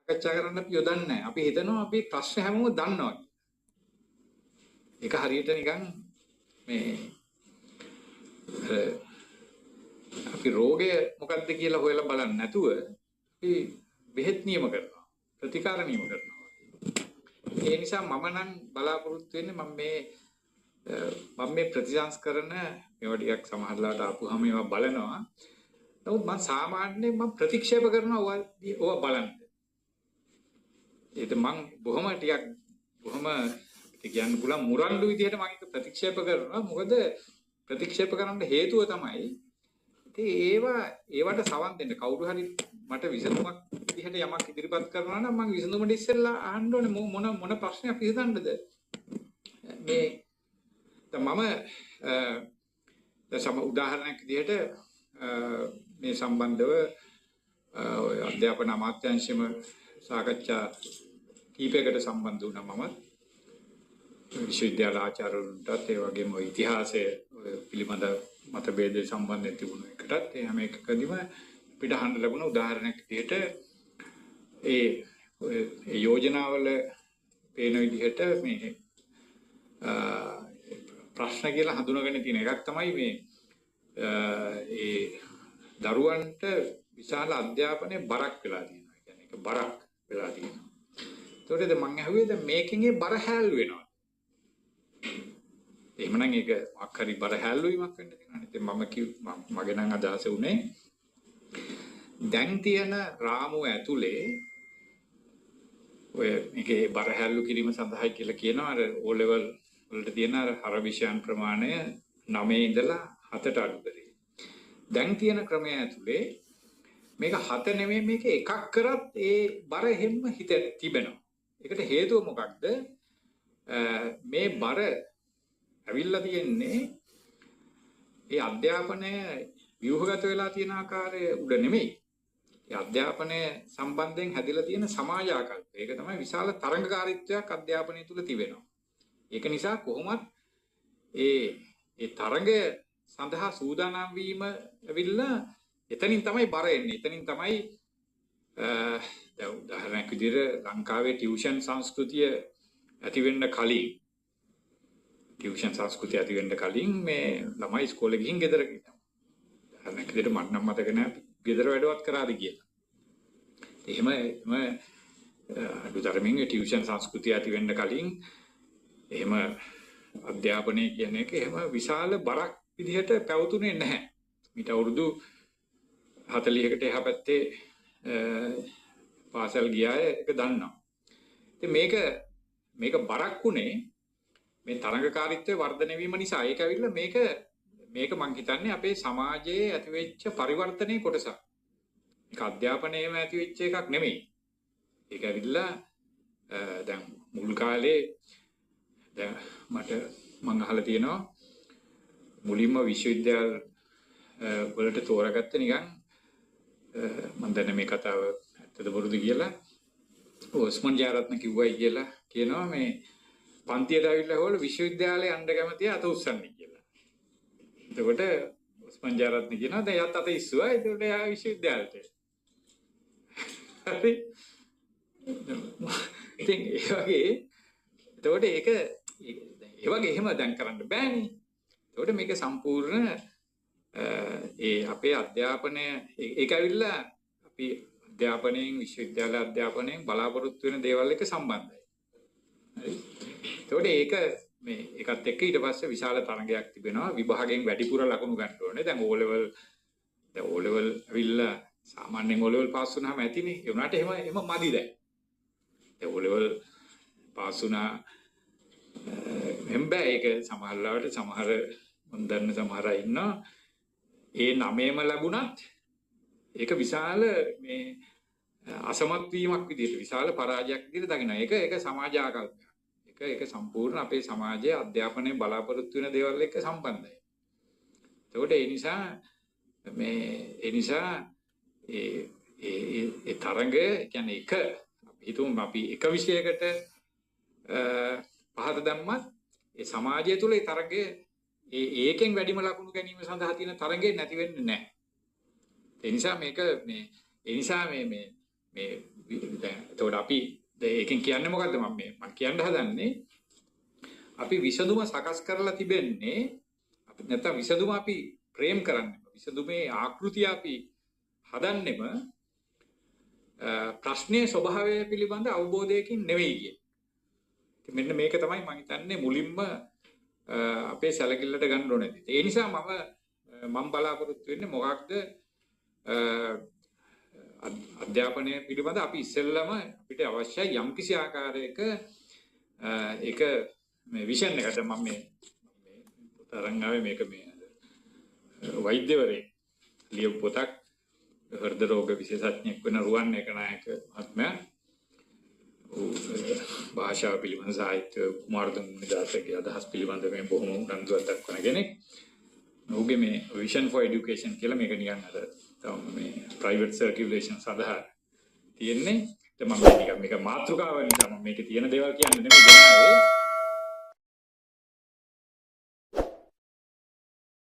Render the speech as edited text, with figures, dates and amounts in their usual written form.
සාකච්ඡා කරන්න අපි යොදන්නේ නැහැ. අපි හිතනවා අපි ප්‍රශ්න හැමෝම දන්නවා. ඒක හරියට නිකන් මේ අපි රෝගය මොකක්ද කියලා හොයලා බලන්නේ නැතුව අපි බෙහෙත් නියම කරනවා. ප්‍රතිකාර නියම කරනවා. ඒ නිසා මම නම් බලාපොරොත්තු වෙන්නේ මම මේ ප්‍රතිසංස්කරණ මේවා ටිකක් සමහරලාට ආපුවාම ඒවා බලනවා. නමුත් මම සාමාන්‍යයෙන් මම ප්‍රතික්ෂේප කරනවා ඕවා බලන්න. ඒක මම බොහොම කියන්න පුළුවන් මුරණ්ඩු විදිහට මම ඒක ප්‍රතික්ෂේප කරනවා. මොකද ප්‍රතික්ෂේප කරන්න හේතුව තමයි ඉතින් ඒවට සවන් දෙන්න කවුරු හරි මට විසඳුමක් විදිහට යමක් ඉදිරිපත් කරනවා නම් මම විසඳුමට ඉස්සෙල්ලා අහන්න ඕනේ මොන ප්‍රශ්නයක් විසඳන්නද මේ මම සම උදාහරණයක් විදිහට මේ සම්බන්ධව අධ්‍යාපන අමාත්‍යාංශයේම සාකච්ඡා කීපයකට සම්බන්ධ වුණා මම විශ්වවිද්‍යාල ආචාර්යවරුන්ටත් ඒ වගේම ඉතිහාසය පිළිබඳ මතභේද සම්බන්ධයෙන් තිබුණු එකටත් ඒ හැම එකකදීම අපිට අහන්න ලැබුණ උදාහරණයක් විදිහට ඒ යෝජනාවල පේන විදිහට මේ ප්‍රශ්න කියලා හඳුනාගෙන තියෙන එකක් තමයි මේ ඒ දරුවන්ට විශාල අධ්‍යාපනයේ බරක් වෙලා තියෙනවා. ඒ කියන්නේ ඒක බරක් වෙලා තියෙනවා. ඒතකොට මම අහුවේ දැන් මේකෙන් ඒ බර හැල්ලු වෙනවා. එහෙමනම් ඒක මොකක් හරි බර හැල්ලුවීමක් වෙන්න තියෙනවා. ඉතින් මගේ නම් අදහස උනේ දැන් තියෙන රාමුව ඇතුලේ ඔය මේකේ බර හැල්ලු කිරීම සඳහායි කියලා කියනවා අර O level වලට තියෙන අර විෂයන් ප්‍රමාණය 9 ඉඳලා 7ට අඩු කරේ. දැන් තියෙන ක්‍රමය ඇතුලේ මේක 7 නෙමෙයි මේක එකක් කරත් ඒ බර හැම හිත තිබෙනවා. ඒකට හේතුව මොකක්ද? මේ බර ඇවිල්ලා තියෙන්නේ ඒ අධ්‍යාපනය ව්‍යුහගත වෙලා තියෙන ආකාරය උඩ නෙමෙයි. ඒ අධ්‍යාපනය සම්බන්ධයෙන් හැදිලා තියෙන සමාජ ආකල්ප. ඒක තමයි විශාල තරංගකාරීත්වයක් අධ්‍යාපනය තුල තිබෙනවා. ඒක නිසා කොහොමත් ඒ තරංගය සඳහා සූදානම් වීම ඇවිල්ලා එතනින් තමයි බර එන්නේ. එතනින් තමයි උදාහරණයක් විදිහට ලංකාවේ ටියුෂන් සංස්කෘතිය ඇති වෙන්න කලින් ටියුෂන් සංස්කෘතිය ඇති වෙන්න කලින් මේ ළමයි ඉස්කෝලේ ගිහින් ගෙදර ගිහින්. උදාහරණයක් විදිහට මට නම් මතක නැහැ ගෙදර වැඩවත් කරාද කියලා. එහෙම අඩුතරමින් ටියුෂන් සංස්කෘතිය ඇති වෙන්න කලින් එහෙම අධ්‍යාපනය කියන එක එහෙම විශාල බරක් විදිහට පැවතුනේ නැහැ. මීට අවුරුදු 40කට එහා පැත්තේ පාසල් ගියාය ඒක දන්නවා. ඉතින් මේක බරක් උනේ මේ තරංගකාරීත්වයේ වර්ධනය වීම නිසා. ඒක ඇවිල්ලා මේක මං හිතන්නේ අපේ සමාජයේ ඇතිවෙච්ච පරිවර්තනයේ කොටසක්. ඒක අධ්‍යාපනයේම ඇතිවෙච්ච එකක් නෙමෙයි. ඒක ඇවිල්ලා දැන් මුල් කාලේ දැන් මං අහලා තියෙනවා මුලින්ම විශ්වවිද්‍යාල වලට තෝරාගත්ත නිකන් මම දන්නේ මේ කතාව ඇත්තද බොරුද කියලා ඔස්මන් ජයරත්න කිව්වයි කියලා කියනවා මේ පන්තියට ආවිල්ලා හොල විශ්වවිද්‍යාලේ යන්න කැමතියි අත උස්සන්නේ කියලා. එතකොට ඔස්මන් ජයරත්න කියනවා දැන් යත් අත ඉස්සුවා ඒකට යා විශ්වවිද්‍යාලයට. හරි. ඉතින් ඒ වගේ එතකොට ඒක ඒ වගේ එහෙම දැන් කරන්න බෑනේ. එතකොට මේක සම්පූර්ණ අපේ අධ්‍යාපනය ඒක ඇවිල්ලා අපි අධ්‍යාපනයෙන් විශ්වවිද්‍යාල අධ්‍යාපනයෙන් බලාපොරොත්තු වෙන දේවල් එක්ක සම්බන්ධයි. හරි. එතකොට ඒක ඒකත් එක්ක ඊට පස්සේ විශාල තරඟයක් තිබෙනවා විභාගයෙන් වැඩිපුර ලකුණු ගන්න ඕනේ. දැන් O level ඇවිල්ලා සාමාන්‍යයෙන් O level පාස් වුණාම ඇතිනේ. ඒ වුණාට එහෙම මදි දැන්. දැන් O level පාස් වුණා බෑ ඒක සමහරවිට සමහර මන් දන්න සමහර අය ඉන්නවා ඒ 9ම ලැබුණත් ඒක විශාල මේ අසමත් වීමක් විදිහට විශාල පරාජයක් විදිහට දකිනවා. ඒක සමාජ ආකල්පයක්. ඒක සම්පූර්ණ අපේ සමාජයේ අධ්‍යාපනයේ බලාපොරොත්තු වෙන දේවල් එක්ක සම්බන්ධයි. ඒකට ඒ නිසා ඒ තරංගය කියන්නේ අපි හිතමු අපි එක විෂයකට පහත දැම්මත් ඒ සමාජය තුළ ඒ තරගය ඒකෙන් වැඩිම ලකුණු ගැනීම සඳහා තියෙන තරගය නැති වෙන්නේ නැහැ. ඒ නිසා මේ දැන් එතකොට අපි ඒකෙන් කියන්නේ මොකද්ද මම කියන්න හදන්නේ අපි විසඳුම සකස් කරලා තිබෙන්නේ අපි නැත්නම් විසඳුම අපි ප්‍රේම කරන්නේ විසඳුමේ ආකෘතිය අපි හදන්නෙම ප්‍රශ්නයේ ස්වභාවය පිළිබඳ අවබෝධයකින් නෙවෙයි කියන්නේ. ඉතින් මෙන්න මේක තමයි මම හිතන්නේ මුලින්ම අපේ සැලකිල්ලට ගන්න ඕනේ. ඒ නිසා මම බලාපොරොත්තු වෙන්නේ මොකක්ද අධ්‍යාපනය පිළිබඳ අපි ඉස්සෙල්ලම අපිට අවශ්‍යයි යම්කිසි ආකාරයක ඒක මේ විෂන් එකට මම මේ තරංගාවේ මේක මේ වෛද්‍යවරයෙක් ලියපු පොතක් හෘද රෝග විශේෂඥයෙක් වෙන රුවන් ඒකනායක මහත්මයා භාෂාව පිළිබඳ සාහිත්‍ය කුමාරතුංග නිදාසගේ අදහස් පිළිබඳ මේ බොහොම උනන්දුවක් දක්වන කෙනෙක්. ඔහුගේ මේ vision for education කියලා මේක නිකන් අර මේ private circulation සඳහා තියෙන්නේ. මම නිකන් මේක මාතෘකාව නිසා මම මේකේ තියෙන දේවල් කියන්නේ නෙමෙයි